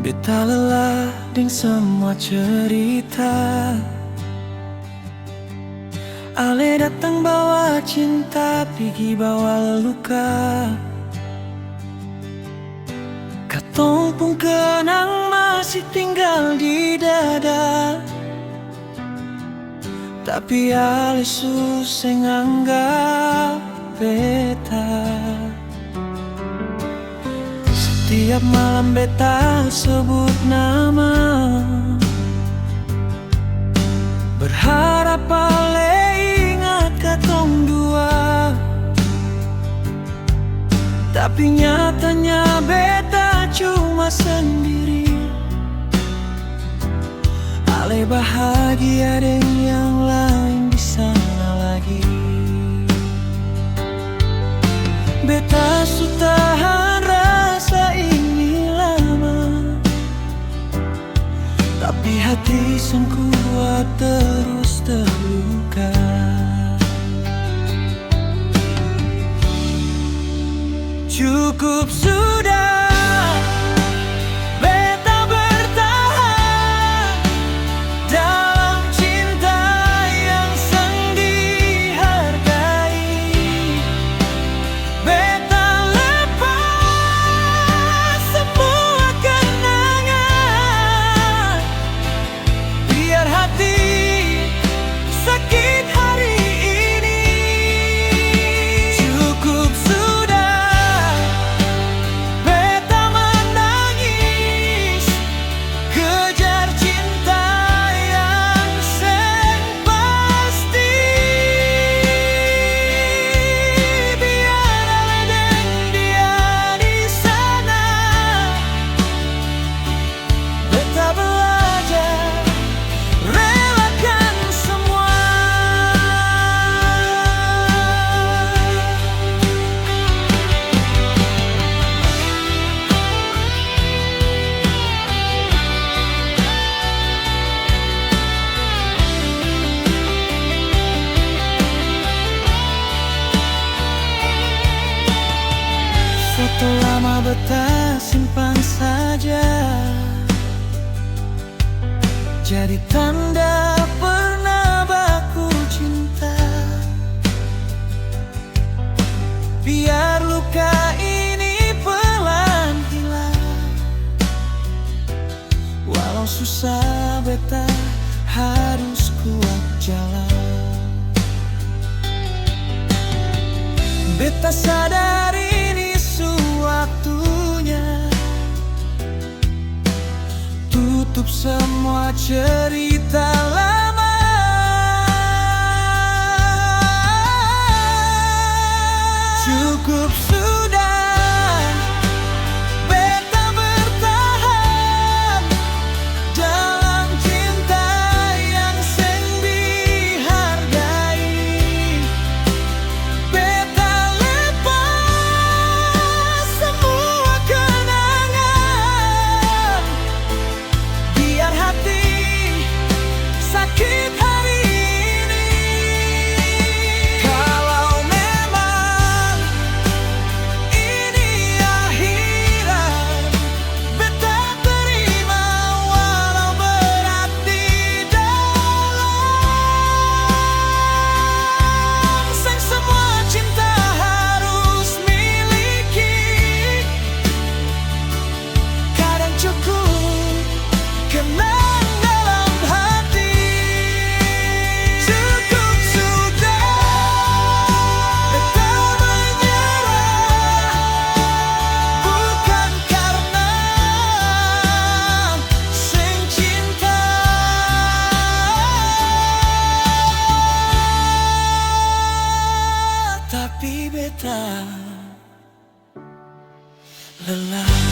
Beta lelah deng semua cerita. Ale datang bawa cinta, pergi bawa luka. Katong pun kenang masih tinggal di dada. Tapi ale susah nganggap beta. Setiap malam beta sebut nama, berharap ale ingat katong dua. Tapi nyatanya beta cuma sendiri. Ale bahagia dengan yang lain di sana lagi. Beta sutahan rasa ini lama, tapi hati sang kuat terus terluka. Cukup sudah beta bertahan dalam cinta yang sang dihargai. Beta lepas semua kenangan, biar hati sakit hari ini. Cukup sudah beta menangis, kejar cinta yang seng pasti. Biar ale deng dia di sana, beta belajar relakan semua. Foto lama beta simpan saja, jadi tanda pernah baku cinta. Biar luka ini pelan hilang, walau susah beta harus kuat jalan. Beta sadar ini sewaktunya tutup semua cerita lama. Cukup sudah beta bertahan dalam cinta yang seng dihargai. Beta lepas semua kenangan, biar hati sakit hari ini. Kalau memang ini akhirat, beta terima walau berat di dalam. Sang semua cinta harus miliki, kadang cukup kenang dalam hati. Cukup sudah beta menyerah, bukan karena seng cinta, tapi beta lelah.